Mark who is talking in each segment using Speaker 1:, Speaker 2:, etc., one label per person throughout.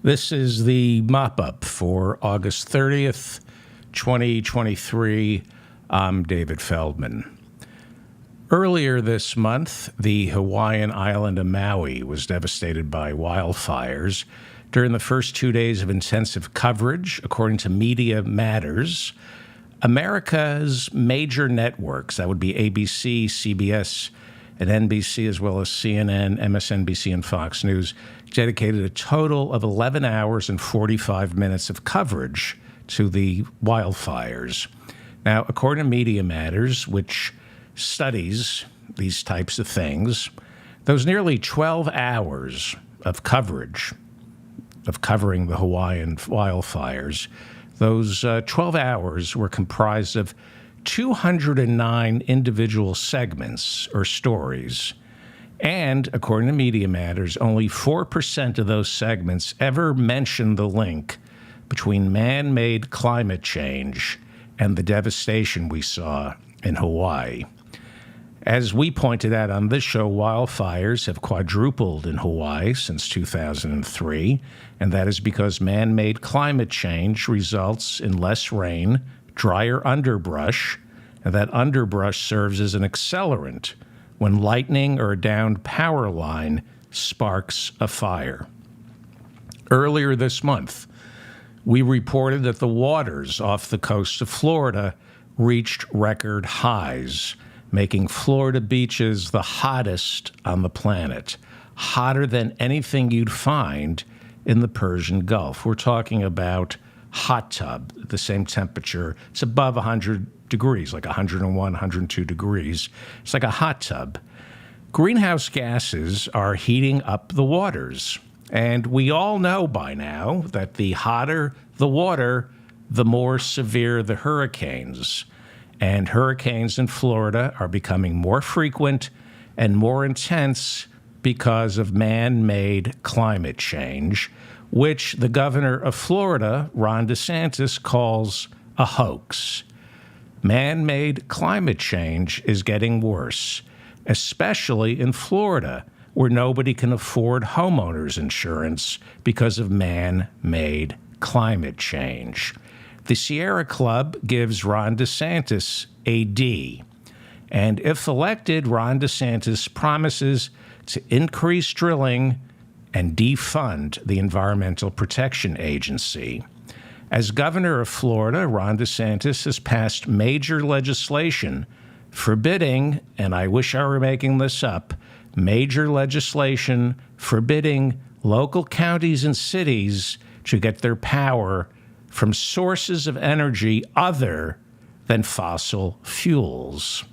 Speaker 1: This is the mop-up for August 30th, 2023. I'm David Feldman. Earlier this month, the Hawaiian island of Maui was devastated by wildfires. During the first 2 days of intensive coverage, according to Media Matters, America's major networks, that would be ABC, CBS, and NBC, as well as CNN, MSNBC, and Fox News, dedicated a total of 11 hours and 45 minutes of coverage to the wildfires. Now, according to Media Matters, which studies these types of things, those nearly 12 hours of coverage, of covering the Hawaiian wildfires, those 12 hours were comprised of 209 individual segments or stories. And according to Media Matters, only 4% of those segments ever mentioned the link between man-made climate change and the devastation we saw in Hawaii. As we pointed out on this show, wildfires have quadrupled in Hawaii since 2003, and that is because man-made climate change results in less rain, drier underbrush, and that underbrush serves as an accelerant when lightning or a downed power line sparks a fire. Earlier this month, we reported that the waters off the coast of Florida reached record highs, making Florida beaches the hottest on the planet, hotter than anything you'd find in the Persian Gulf. We're talking about hot tub, the same temperature. It's above 100 degrees, like 101, 102 degrees. It's like a hot tub. Greenhouse gases are heating up the waters. And we all know by now that the hotter the water, the more severe the hurricanes. And hurricanes in Florida are becoming more frequent and more intense because of man-made climate change, which the governor of Florida, Ron DeSantis, calls a hoax. Man-made climate change is getting worse, especially in Florida, where nobody can afford homeowners insurance because of man-made climate change. The Sierra Club gives Ron DeSantis a D. And if elected, Ron DeSantis promises to increase drilling and defund the Environmental Protection Agency. As governor of Florida, Ron DeSantis has passed major legislation forbidding, and I wish I were making this up, major legislation forbidding local counties and cities to get their power from sources of energy other than fossil fuels.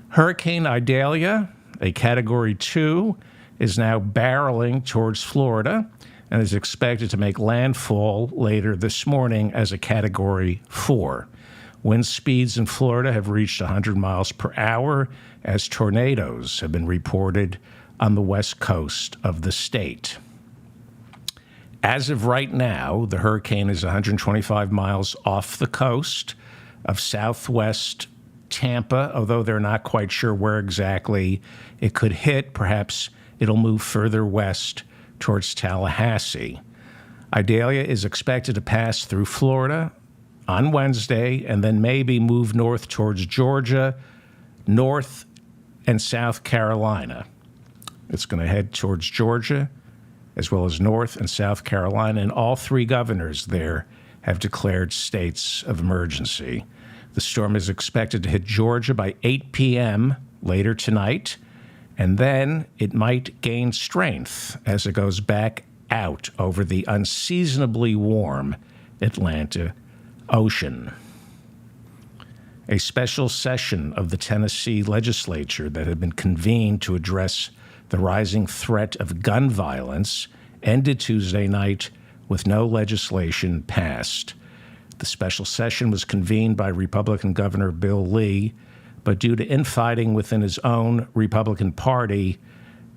Speaker 1: Hurricane Idalia, a Category 2, is now barreling towards Florida and is expected to make landfall later this morning as a Category 4. Wind speeds in Florida have reached 100 miles per hour as tornadoes have been reported on the west coast of the state. As of right now, the hurricane is 125 miles off the coast of southwest Tampa, although they're not quite sure where exactly it could hit. Perhaps it'll move further west towards Tallahassee. Idalia is expected to pass through Florida on Wednesday and then maybe move north towards Georgia, North and South Carolina. It's going to head towards Georgia as well as North and South Carolina, and all three governors there have declared states of emergency. The storm is expected to hit Georgia by 8 p.m. later tonight, and then it might gain strength as it goes back out over the unseasonably warm Atlantic Ocean. A special session of the Tennessee legislature that had been convened to address the rising threat of gun violence ended Tuesday night with no legislation passed. The special session was convened by Republican Governor Bill Lee, but due to infighting within his own Republican Party,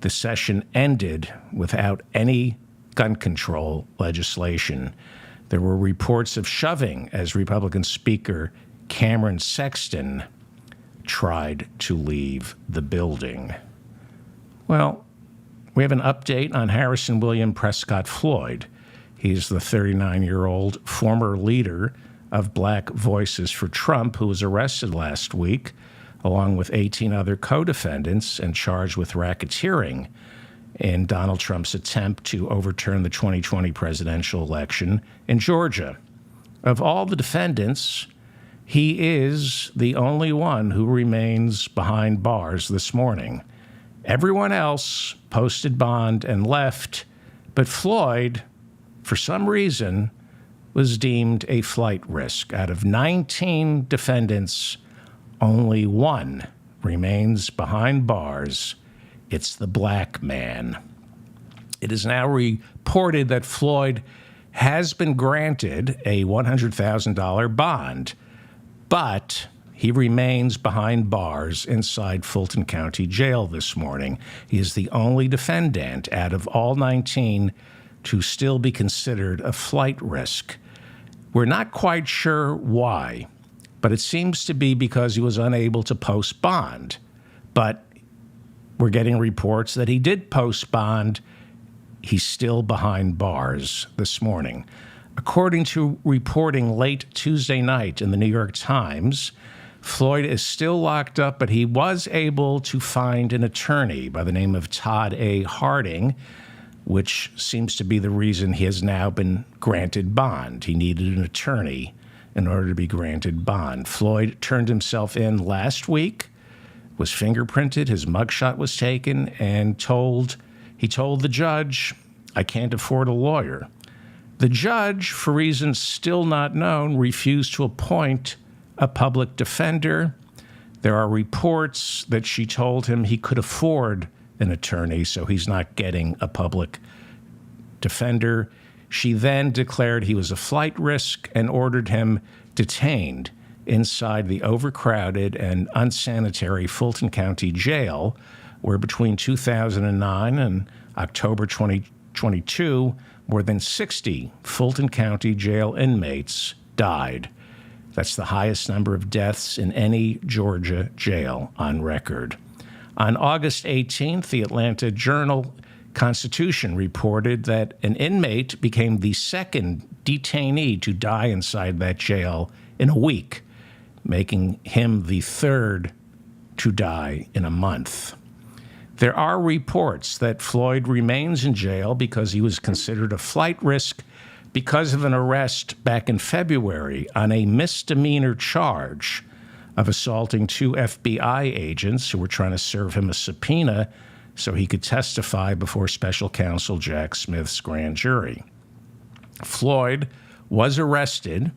Speaker 1: the session ended without any gun control legislation. There were reports of shoving as Republican Speaker Cameron Sexton tried to leave the building. Well, we have an update on Harrison William Prescott Floyd. He's the 39-year-old former leader of Black Voices for Trump, who was arrested last week, along with 18 other co-defendants and charged with racketeering in Donald Trump's attempt to overturn the 2020 presidential election in Georgia. Of all the defendants, he is the only one who remains behind bars this morning. Everyone else posted bond and left, but Floyd, for some reason, was deemed a flight risk. Out of 19 defendants, only one remains behind bars. It's the black man. It is now reported that Floyd has been granted a $100,000 bond, but he remains behind bars inside Fulton County Jail this morning. He is the only defendant out of all 19 to still be considered a flight risk. We're not quite sure why, but it seems to be because he was unable to post bond. But we're getting reports that he did post bond. He's still behind bars this morning. According to reporting late Tuesday night in the New York Times, Floyd is still locked up, but he was able to find an attorney by the name of Todd A. Harding, which seems to be the reason he has now been granted bond. He needed an attorney in order to be granted bond. Floyd turned himself in last week, was fingerprinted, his mugshot was taken, and he told the judge, "I can't afford a lawyer." The judge, for reasons still not known, refused to appoint a public defender. There are reports that she told him he could afford an attorney, so he's not getting a public defender. She then declared he was a flight risk and ordered him detained inside the overcrowded and unsanitary Fulton County Jail, where between 2009 and October 2022, more than 60 Fulton County Jail inmates died. That's the highest number of deaths in any Georgia jail on record. On August 18th, the Atlanta Journal-Constitution reported that an inmate became the second detainee to die inside that jail in a week, making him the third to die in a month. There are reports that Floyd remains in jail because he was considered a flight risk because of an arrest back in February on a misdemeanor charge of assaulting two FBI agents who were trying to serve him a subpoena so he could testify before special counsel Jack Smith's grand jury. Floyd was arrested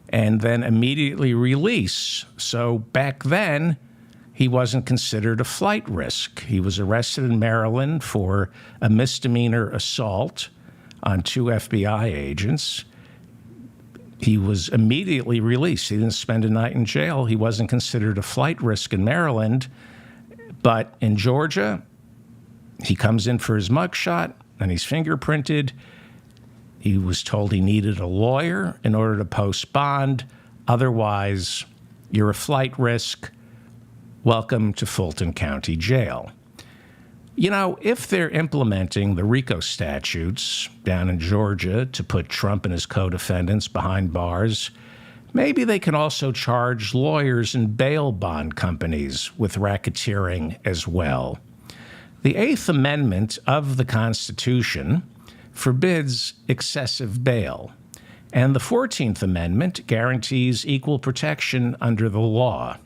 Speaker 1: and then immediately released. So back then, he wasn't considered a flight risk. He was arrested in Maryland for a misdemeanor assault on two FBI agents. He was immediately released. He didn't spend a night in jail. He wasn't considered a flight risk in Maryland. But in Georgia, he comes in for his mugshot and he's fingerprinted. He was told he needed a lawyer in order to post bond. Otherwise, you're a flight risk. Welcome to Fulton County Jail. You know, if they're implementing the RICO statutes down in Georgia to put Trump and his co-defendants behind bars, maybe they can also charge lawyers and bail bond companies with racketeering as well. The Eighth Amendment of the Constitution forbids excessive bail, and the 14th Amendment guarantees equal protection under the law.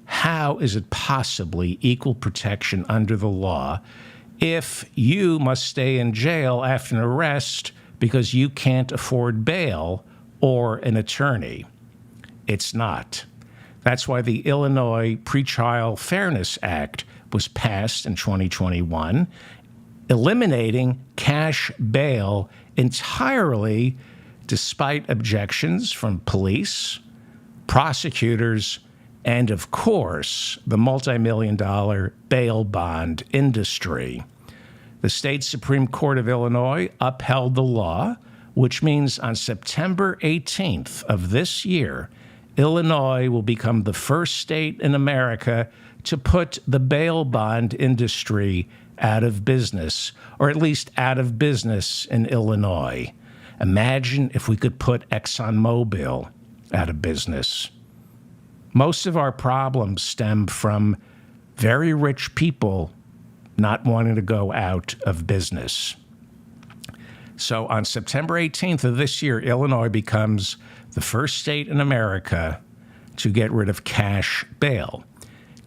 Speaker 1: How is it possibly equal protection under the law if you must stay in jail after an arrest because you can't afford bail or an attorney? It's not. That's why the Illinois Pretrial Fairness Act was passed in 2021, eliminating cash bail entirely despite objections from police, prosecutors, and, of course, the multi-million-dollar bail bond industry. The state Supreme Court of Illinois upheld the law, which means on September 18th of this year, Illinois will become the first state in America to put the bail bond industry out of business, or at least out of business in Illinois. Imagine if we could put ExxonMobil out of business. Most of our problems stem from very rich people not wanting to go out of business. So on September 18th of this year, Illinois becomes the first state in America to get rid of cash bail.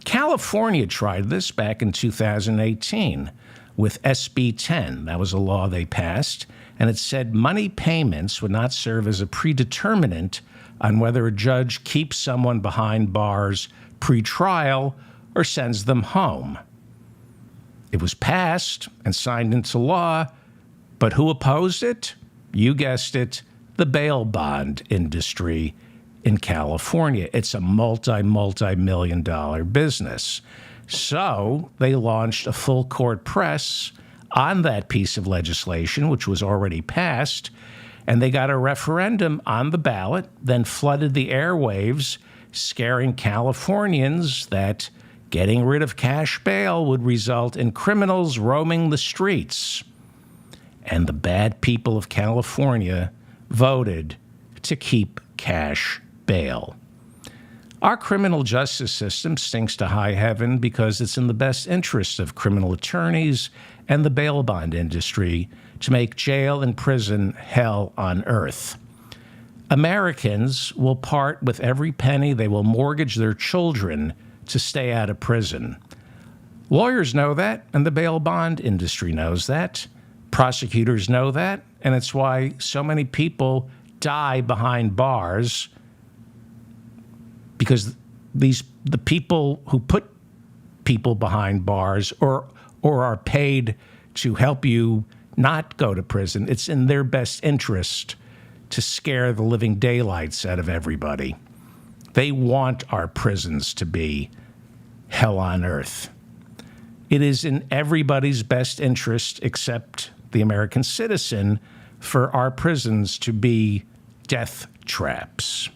Speaker 1: California tried this back in 2018 with SB 10. That was a law they passed, and it said money payments would not serve as a predeterminant on whether a judge keeps someone behind bars pre-trial or sends them home. It was passed and signed into law, but who opposed it? You guessed it, the bail bond industry in California. It's a multi-million dollar business. So they launched a full court press on that piece of legislation, which was already passed, and they got a referendum on the ballot, then flooded the airwaves, scaring Californians that getting rid of cash bail would result in criminals roaming the streets. And the bad people of California voted to keep cash bail. Our criminal justice system stinks to high heaven because it's in the best interest of criminal attorneys and the bail bond industry to make jail and prison hell on earth. Americans will part with every penny. They will mortgage their children to stay out of prison. Lawyers know that, and the bail bond industry knows that. Prosecutors know that, and it's why so many people die behind bars, because the people who put people behind bars or are paid to help you not go to prison, it's in their best interest to scare the living daylights out of everybody. They want our prisons to be hell on earth. It is in everybody's best interest, except the American citizen, for our prisons to be death traps.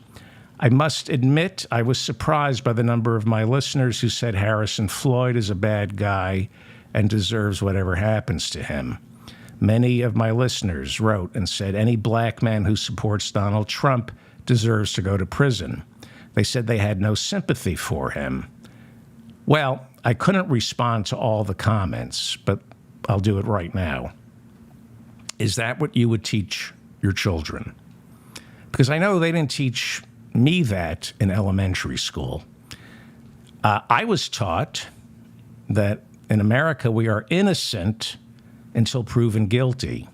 Speaker 1: I must admit, I was surprised by the number of my listeners who said Harrison Floyd is a bad guy and deserves whatever happens to him. Many of my listeners wrote and said any black man who supports Donald Trump deserves to go to prison. They said they had no sympathy for him. Well, I couldn't respond to all the comments, but I'll do it right now. Is that what you would teach your children? Because I know they didn't teach me that in elementary school. I was taught that in America we are innocent until proven guilty.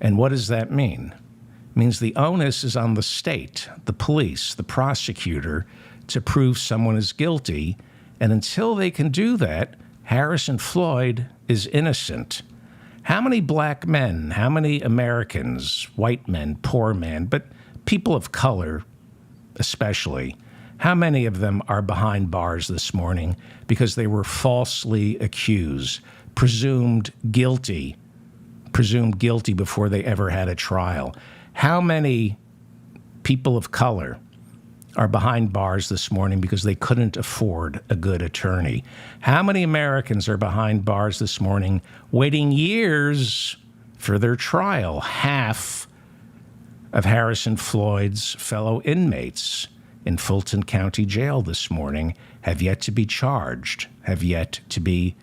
Speaker 1: And what does that mean? It means the onus is on the state, the police, the prosecutor, to prove someone is guilty. And until they can do that, Harrison Floyd is innocent. How many black men, how many Americans, white men, poor men, but people of color especially, how many of them are behind bars this morning because they were falsely accused, presumed guilty before they ever had a trial? How many people of color are behind bars this morning because they couldn't afford a good attorney? How many Americans are behind bars this morning waiting years for their trial? Half of Harrison Floyd's fellow inmates in Fulton County Jail this morning have yet to be charged, have yet to be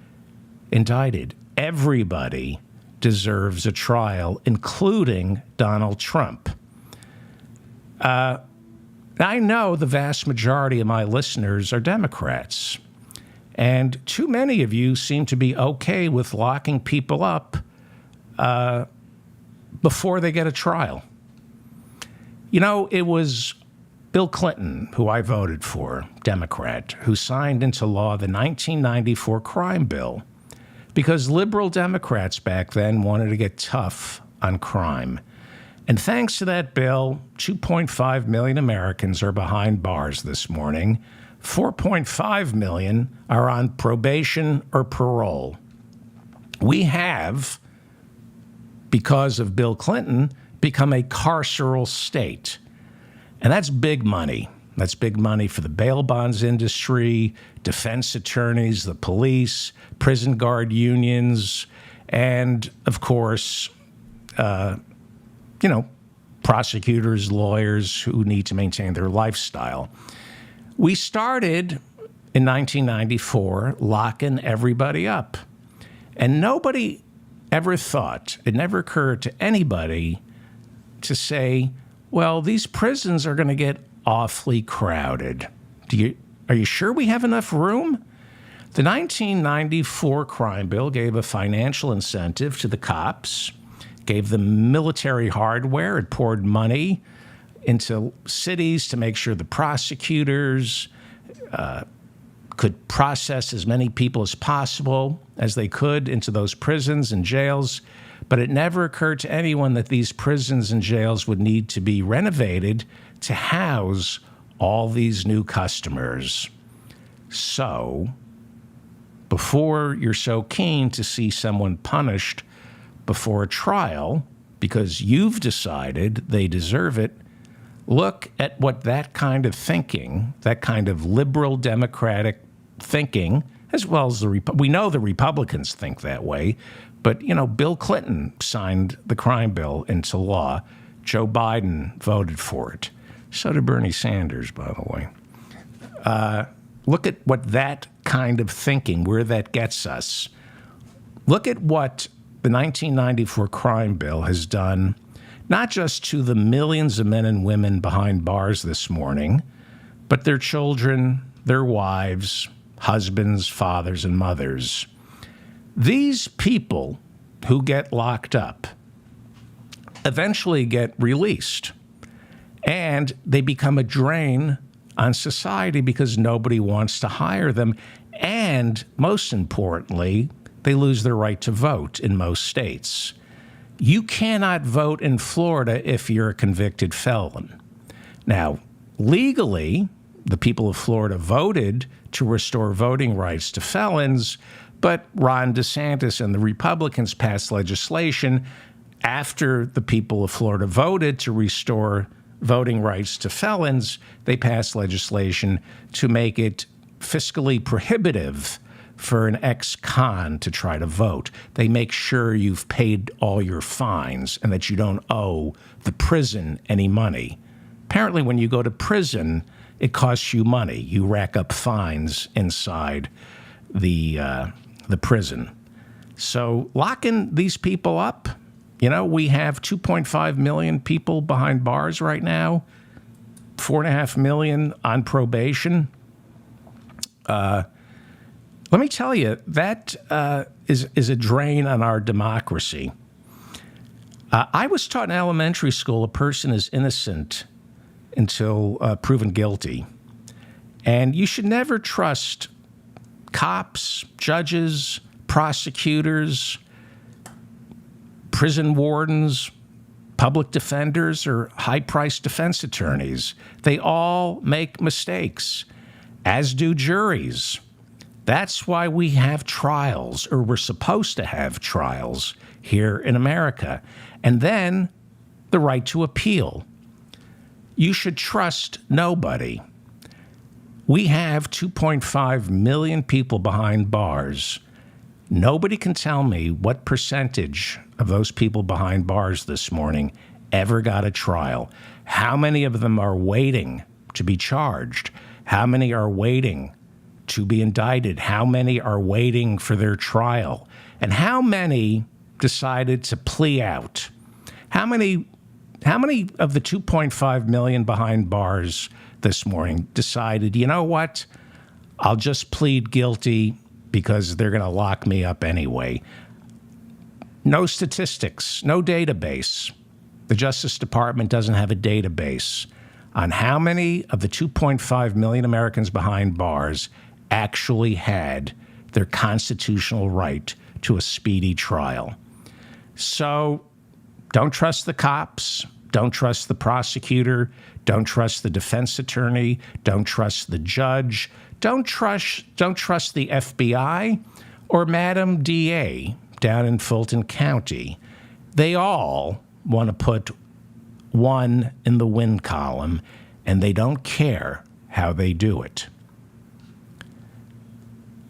Speaker 1: indicted. Everybody deserves a trial, including Donald Trump. I know the vast majority of my listeners are Democrats, and too many of you seem to be okay with locking people up before they get a trial. You know, it was Bill Clinton, who I voted for, Democrat, who signed into law the 1994 crime bill because liberal Democrats back then wanted to get tough on crime. And thanks to that bill, 2.5 million Americans are behind bars this morning. 4.5 million are on probation or parole. We have, because of Bill Clinton, become a carceral state. And that's big money. That's big money for the bail bonds industry, defense attorneys, the police, prison guard unions, and, of course, prosecutors, lawyers who need to maintain their lifestyle. We started in 1994 locking everybody up. And nobody ever thought, it never occurred to anybody to say, well, these prisons are going to get awfully crowded. Are you sure we have enough room? The 1994 crime bill gave a financial incentive to the cops, gave them military hardware. It poured money into cities to make sure the prosecutors could process as many people as possible as they could into those prisons and jails. But it never occurred to anyone that these prisons and jails would need to be renovated to house all these new customers. So, before you're so keen to see someone punished before a trial because you've decided they deserve it, look at what that kind of thinking, that kind of liberal democratic thinking, as well as we know the Republicans think that way, but, Bill Clinton signed the crime bill into law. Joe Biden voted for it. So did Bernie Sanders, by the way. Look at what that kind of thinking, where that gets us. Look at what the 1994 crime bill has done, not just to the millions of men and women behind bars this morning, but their children, their wives, husbands, fathers, and mothers. These people who get locked up eventually get released, and they become a drain on society because nobody wants to hire them. And most importantly, they lose their right to vote in most states. You cannot vote in Florida if you're a convicted felon. Now, legally, the people of Florida voted to restore voting rights to felons, but Ron DeSantis and the Republicans passed legislation after the people of Florida voted to restore voting rights to felons. They passed legislation to make it fiscally prohibitive for an ex-con to try to vote. They make sure you've paid all your fines and that you don't owe the prison any money. Apparently, when you go to prison, it costs you money. You rack up fines inside the prison. So locking these people up, we have 2.5 million people behind bars right now, 4.5 million on probation. Let me tell you, that is a drain on our democracy. I was taught in elementary school a person is innocent until proven guilty. And you should never trust cops, judges, prosecutors, prison wardens, public defenders, or high-priced defense attorneys. They all make mistakes, as do juries. That's why we have trials, or we're supposed to have trials here in America. And then the right to appeal. You should trust nobody. We have 2.5 million people behind bars. Nobody can tell me what percentage of those people behind bars this morning ever got a trial. How many of them are waiting to be charged? How many are waiting to be indicted? How many are waiting for their trial? And how many decided to plea out? How many of the 2.5 million behind bars this morning decided, you know what, I'll just plead guilty because they're going to lock me up anyway? No statistics, no database. The Justice Department doesn't have a database on how many of the 2.5 million Americans behind bars actually had their constitutional right to a speedy trial. So don't trust the cops. Don't trust the prosecutor. Don't trust the defense attorney. Don't trust the judge. Don't trust the FBI or Madam DA down in Fulton County. They all want to put one in the win column, and they don't care how they do it.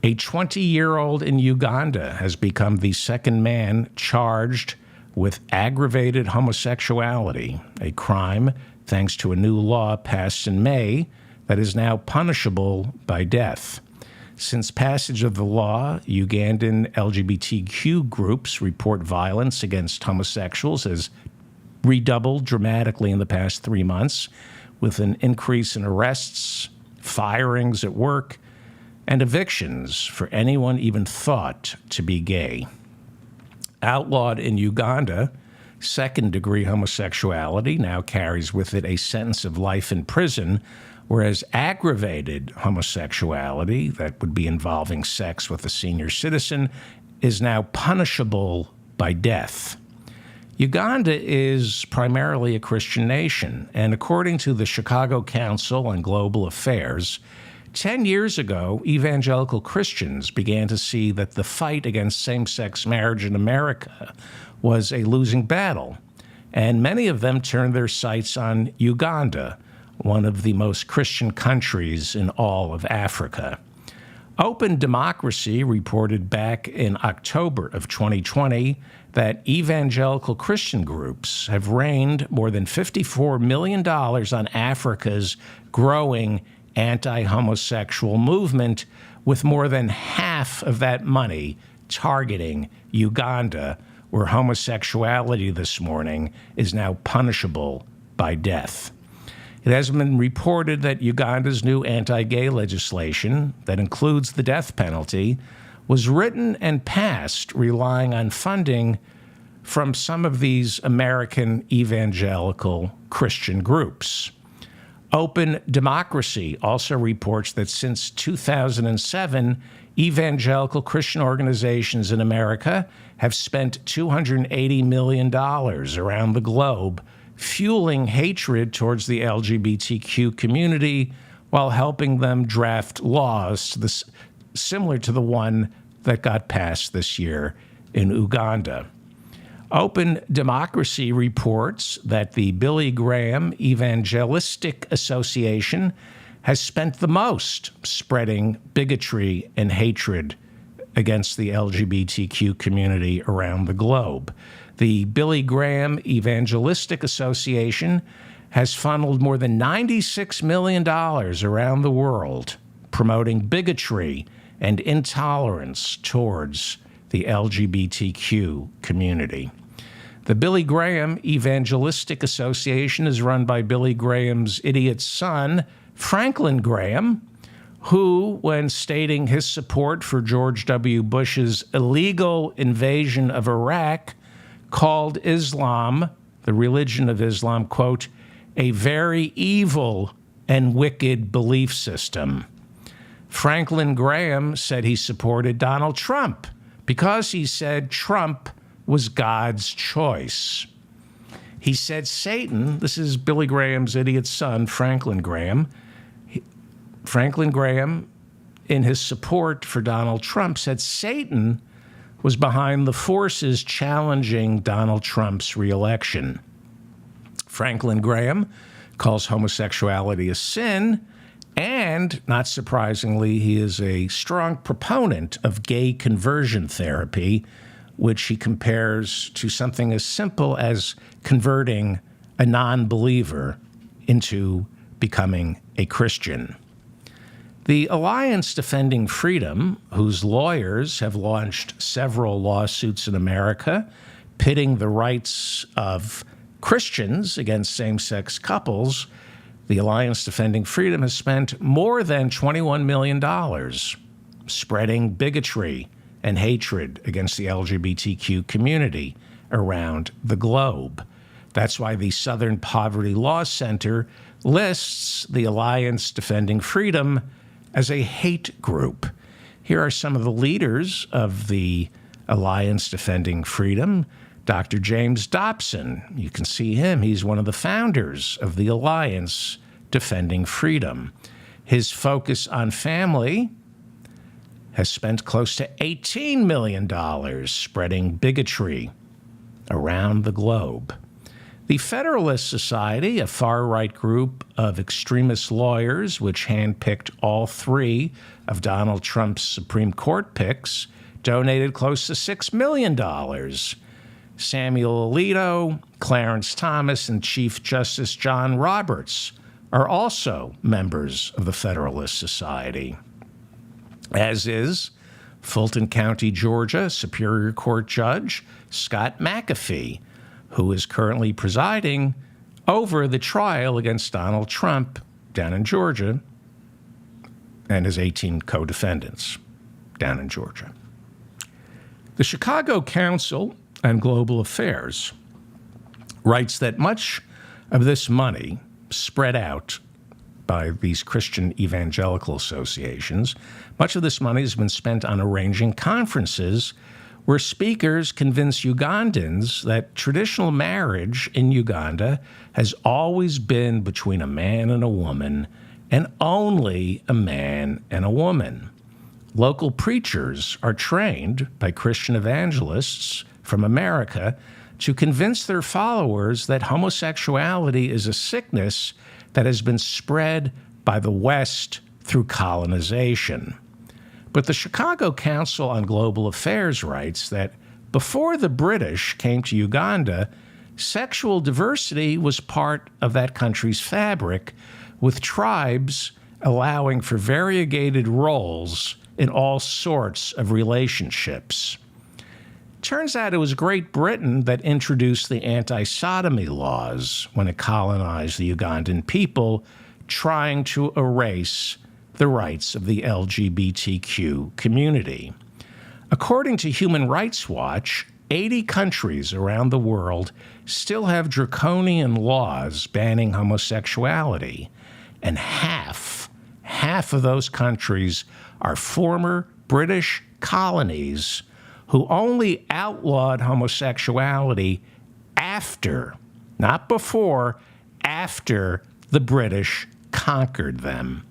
Speaker 1: A 20-year-old in Uganda has become the second man charged with aggravated homosexuality, a crime thanks to a new law passed in May that is now punishable by death. Since passage of the law, Ugandan LGBTQ groups report violence against homosexuals has redoubled dramatically in the past 3 months, with an increase in arrests, firings at work, and evictions for anyone even thought to be gay. Outlawed in Uganda, second-degree homosexuality now carries with it a sentence of life in prison, whereas aggravated homosexuality, that would be involving sex with a senior citizen, is now punishable by death. Uganda is primarily a Christian nation, and according to the Chicago Council on Global Affairs, 10 years ago, evangelical Christians began to see that the fight against same-sex marriage in America was a losing battle, and many of them turned their sights on Uganda, one of the most Christian countries in all of Africa. Open Democracy reported back in October of 2020 that evangelical Christian groups have rained more than $54 million on Africa's growing anti-homosexual movement, with more than half of that money targeting Uganda, where homosexuality this morning is now punishable by death. It has been reported that Uganda's new anti-gay legislation that includes the death penalty was written and passed relying on funding from some of these American evangelical Christian groups. Open Democracy also reports that since 2007, evangelical Christian organizations in America have spent $280 million around the globe fueling hatred towards the LGBTQ community while helping them draft laws similar to the one that got passed this year in Uganda. Open Democracy reports that the Billy Graham Evangelistic Association has spent the most spreading bigotry and hatred against the LGBTQ community around the globe. The Billy Graham Evangelistic Association has funneled more than $96 million around the world, promoting bigotry and intolerance towards the LGBTQ community. The Billy Graham Evangelistic Association is run by Billy Graham's idiot son, Franklin Graham, who, when stating his support for George W. Bush's illegal invasion of Iraq, called Islam, the religion of Islam, quote, a very evil and wicked belief system. Franklin Graham said he supported Donald Trump because he said Trump was God's choice. He said Satan, this is Billy Graham's idiot son, Franklin Graham. Franklin Graham, in his support for Donald Trump, said Satan was behind the forces challenging Donald Trump's reelection. Franklin Graham calls homosexuality a sin, and, not surprisingly, he is a strong proponent of gay conversion therapy, which he compares to something as simple as converting a non-believer into becoming a Christian. The Alliance Defending Freedom, whose lawyers have launched several lawsuits in America pitting the rights of Christians against same-sex couples, the Alliance Defending Freedom has spent more than $21 million spreading bigotry and hatred against the LGBTQ community around the globe. That's why the Southern Poverty Law Center lists the Alliance Defending Freedom as a hate group. Here are some of the leaders of the Alliance Defending Freedom. Dr. James Dobson, you can see him. He's one of the founders of the Alliance Defending Freedom. His focus on family has spent close to $18 million spreading bigotry around the globe. The Federalist Society, a far-right group of extremist lawyers which handpicked all three of Donald Trump's Supreme Court picks, donated close to $6 million Samuel Alito, Clarence Thomas, and Chief Justice John Roberts are also members of the Federalist Society, as is Fulton County, Georgia, Superior Court Judge Scott McAfee, who is currently presiding over the trial against Donald Trump down in Georgia and his 18 co-defendants down in Georgia. The Chicago Council on Global Affairs writes that much of this money spread out by these Christian evangelical associations, much of this money has been spent on arranging conferences where speakers convince Ugandans that traditional marriage in Uganda has always been between a man and a woman, and only a man and a woman. Local preachers are trained by Christian evangelists from America to convince their followers that homosexuality is a sickness that has been spread by the West through colonization. But the Chicago Council on Global Affairs writes that before the British came to Uganda, sexual diversity was part of that country's fabric, with tribes allowing for variegated roles in all sorts of relationships. Turns out it was Great Britain that introduced the anti-sodomy laws when it colonized the Ugandan people, trying to erase the rights of the LGBTQ community. According to Human Rights Watch, 80 countries around the world still have draconian laws banning homosexuality, and half of those countries are former British colonies who only outlawed homosexuality after, not before, after the British conquered them.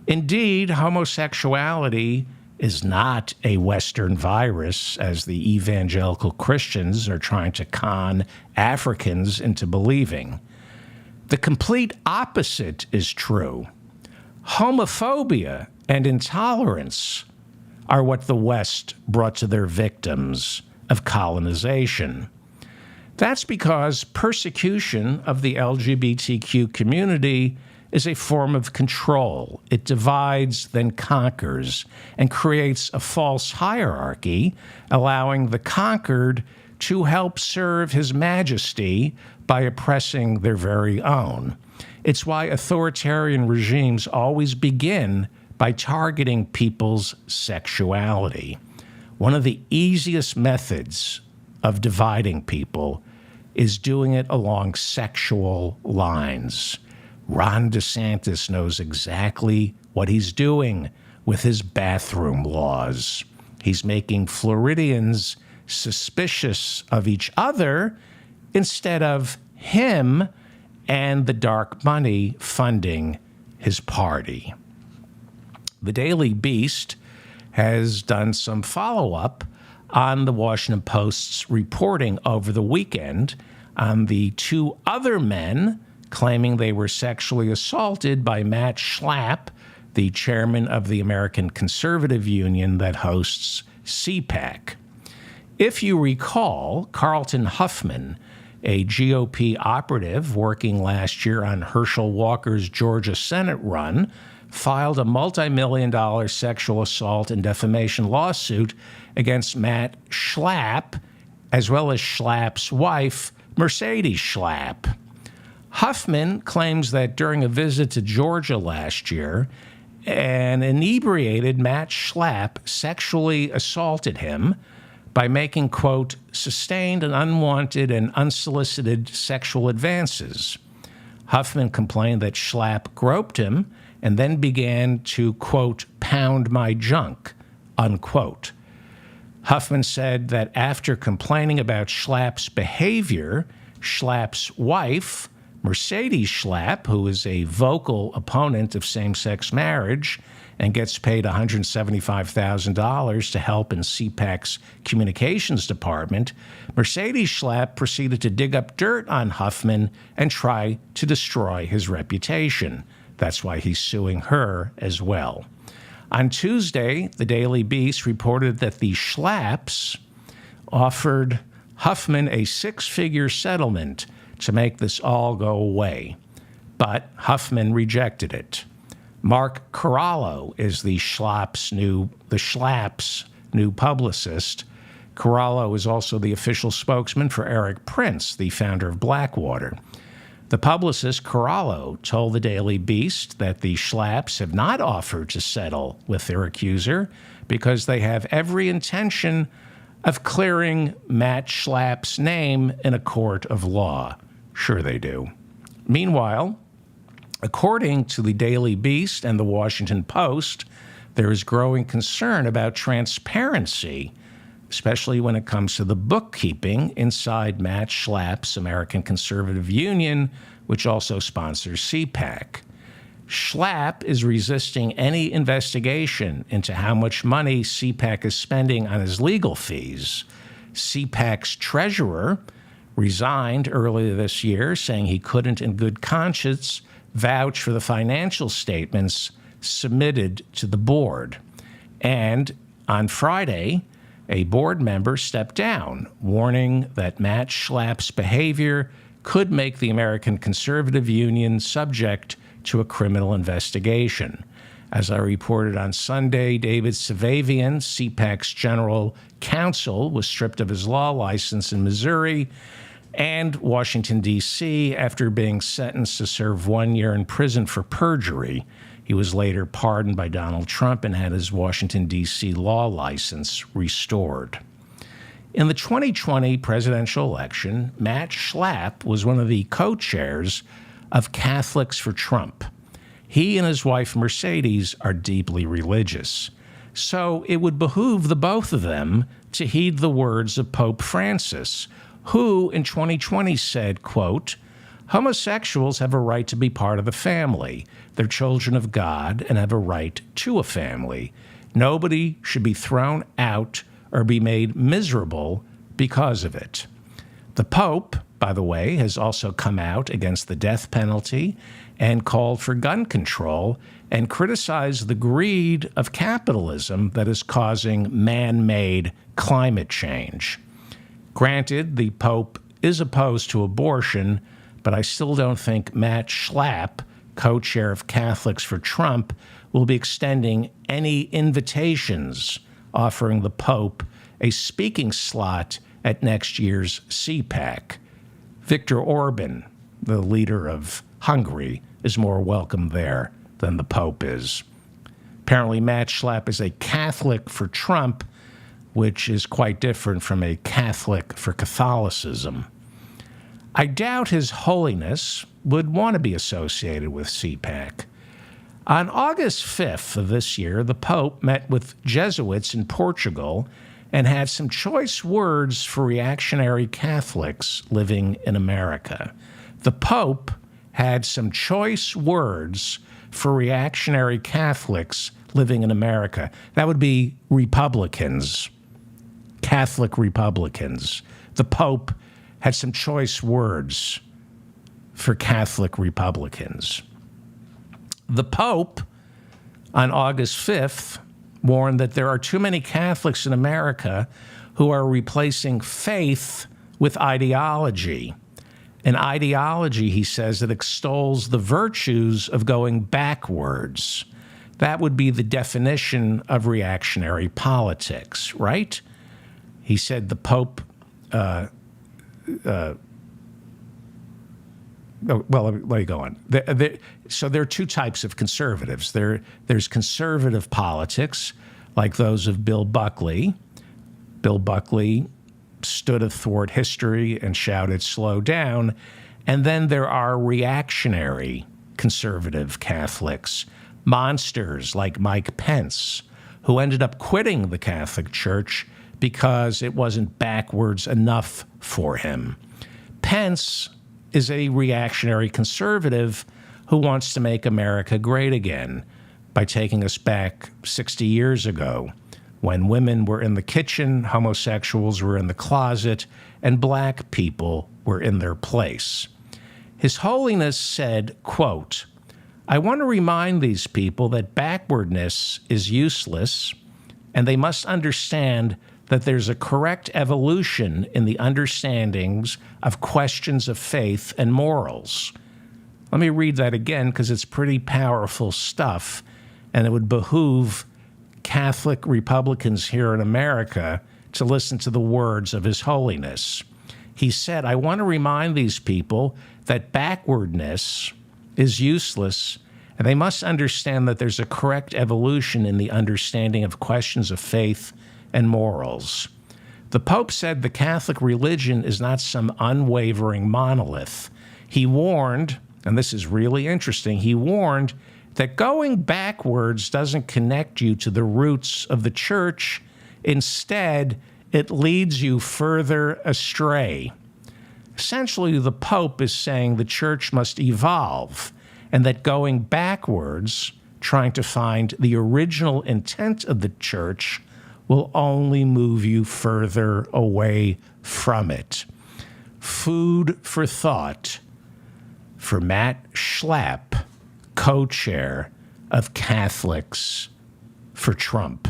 Speaker 1: Indeed, homosexuality is not a Western virus, as the evangelical Christians are trying to con Africans into believing. The complete opposite is true. Homophobia and intolerance are what the West brought to their victims of colonization. That's because persecution of the LGBTQ community is a form of control. It divides, then conquers, and creates a false hierarchy, allowing the conquered to help serve His Majesty by oppressing their very own. It's why authoritarian regimes always begin by targeting people's sexuality. One of the easiest methods of dividing people is doing it along sexual lines. Ron DeSantis knows exactly what he's doing with his bathroom laws. He's making Floridians suspicious of each other instead of him and the dark money funding his party. The Daily Beast has done some follow-up on the Washington Post's reporting over the weekend on the two other men claiming they were sexually assaulted by Matt Schlapp, the chairman of the American Conservative Union that hosts CPAC. If you recall, Carlton Huffman, a GOP operative working last year on Herschel Walker's Georgia Senate run, filed a multi-million-dollar sexual assault and defamation lawsuit against Matt Schlapp, as well as Schlapp's wife, Mercedes Schlapp. Huffman claims that during a visit to Georgia last year, an inebriated Matt Schlapp sexually assaulted him by making, quote, sustained and unwanted and unsolicited sexual advances. Huffman complained that Schlapp groped him and then began to, quote, pound my junk, unquote. Huffman said that after complaining about Schlapp's behavior, Schlapp's wife, Mercedes Schlapp, who is a vocal opponent of same-sex marriage and gets paid $175,000 to help in CPAC's communications department, Mercedes Schlapp proceeded to dig up dirt on Huffman and try to destroy his reputation. That's why he's suing her as well. On Tuesday, the Daily Beast reported that the Schlapps offered Huffman a six-figure settlement to make this all go away. But Huffman rejected it. Mark Corallo is the Schlapp's new publicist. Corallo is also the official spokesman for Eric Prince, the founder of Blackwater. The publicist Corallo told the Daily Beast that the Schlapps have not offered to settle with their accuser because they have every intention of clearing Matt Schlapp's name in a court of law. Sure they do. Meanwhile, according to the Daily Beast and the Washington Post, there is growing concern about transparency, especially when it comes to the bookkeeping inside Matt Schlapp's American Conservative Union, which also sponsors CPAC. Schlapp is resisting any investigation into how much money CPAC is spending on his legal fees. CPAC's treasurer resigned earlier this year, saying he couldn't in good conscience vouch for the financial statements submitted to the board. And on Friday, a board member stepped down, warning that Matt Schlapp's behavior could make the American Conservative Union subject to a criminal investigation. As I reported on Sunday, David Savavian, CPAC's general counsel, was stripped of his law license in Missouri and Washington, D.C., after being sentenced to serve 1 year in prison for perjury. He was later pardoned by Donald Trump and had his Washington, D.C. law license restored. In the 2020 presidential election, Matt Schlapp was one of the co-chairs of Catholics for Trump. He and his wife Mercedes are deeply religious. So it would behoove the both of them to heed the words of Pope Francis, who in 2020 said, quote, "Homosexuals have a right to be part of the family. They're children of God and have a right to a family. Nobody should be thrown out or be made miserable because of it." The Pope, by the way, has also come out against the death penalty and called for gun control and criticized the greed of capitalism that is causing man-made climate change. Granted, the Pope is opposed to abortion, but I still don't think Matt Schlapp, co-chair of Catholics for Trump, will be extending any invitations offering the Pope a speaking slot at next year's CPAC. Viktor Orban, the leader of Hungary, is more welcome there than the Pope is. Apparently, Matt Schlapp is a Catholic for Trump, which is quite different from a Catholic for Catholicism. I doubt His Holiness would want to be associated with CPAC. On August 5th of this year, the Pope met with Jesuits in Portugal and had some choice words for reactionary Catholics living in America. The Pope had some choice words for reactionary Catholics living in America. That would be Republicans, Catholic Republicans. The Pope had some choice words for Catholic Republicans. The Pope, on August 5th, warned that there are too many Catholics in America who are replacing faith with ideology. An ideology, he says, that extols the virtues of going backwards. That would be the definition of reactionary politics, right? He said the Pope, well, let me go on. So there are two types of conservatives. There's conservative politics, like those of Bill Buckley. Bill Buckley stood athwart history and shouted, "Slow down." And then there are reactionary conservative Catholics, monsters like Mike Pence, who ended up quitting the Catholic Church because it wasn't backwards enough for him. Pence is a reactionary conservative who wants to make America great again by taking us back 60 years ago, when women were in the kitchen, homosexuals were in the closet, and black people were in their place. His Holiness said, quote, "I want to remind these people that backwardness is useless, and they must understand that there's a correct evolution in the understandings of questions of faith and morals. Let me read that again because it's pretty powerful stuff, and it would behoove Catholic Republicans here in America to listen to the words of His Holiness. He said, I want to remind these people that backwardness is useless, and they must understand that there's a correct evolution in the understanding of questions of faith and morals. The Pope said the Catholic religion is not some unwavering monolith. He warned, and this is really interesting, he warned that going backwards doesn't connect you to the roots of the church. Instead, it leads you further astray. Essentially, the Pope is saying the church must evolve, and that going backwards, trying to find the original intent of the church, will only move you further away from it. Food for thought for Matt Schlapp, co-chair of Catholics for Trump.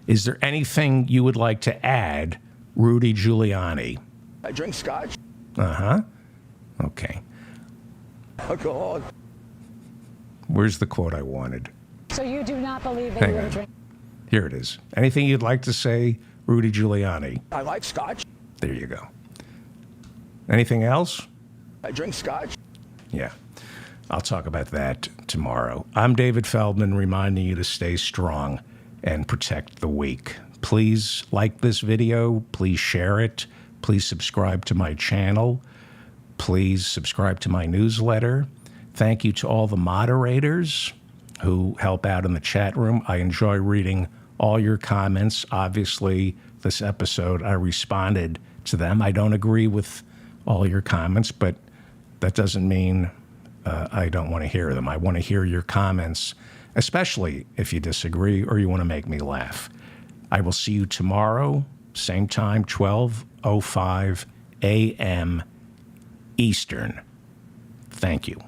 Speaker 1: Is there anything you would like to add, Rudy Giuliani?
Speaker 2: I drink scotch.
Speaker 1: Uh-huh. Okay.
Speaker 2: Alcohol.
Speaker 1: Where's the quote I wanted?
Speaker 3: So you do not believe that
Speaker 1: Hang
Speaker 3: you
Speaker 1: on.
Speaker 3: would drink?
Speaker 1: Here it is. Anything you'd like to say, Rudy Giuliani?
Speaker 2: I like scotch.
Speaker 1: There you go. Anything else?
Speaker 2: I drink scotch.
Speaker 1: Yeah. I'll talk about that tomorrow. I'm David Feldman, reminding you to stay strong and protect the weak. Please like this video. Please share it. Please subscribe to my channel. Please subscribe to my newsletter. Thank you to all the moderators who help out in the chat room. I enjoy reading all your comments. Obviously, this episode, I responded to them. I don't agree with all your comments, but that doesn't mean I don't want to hear them. I want to hear your comments, especially if you disagree or you want to make me laugh. I will see you tomorrow, same time, 12:05 a.m. Eastern. Thank you.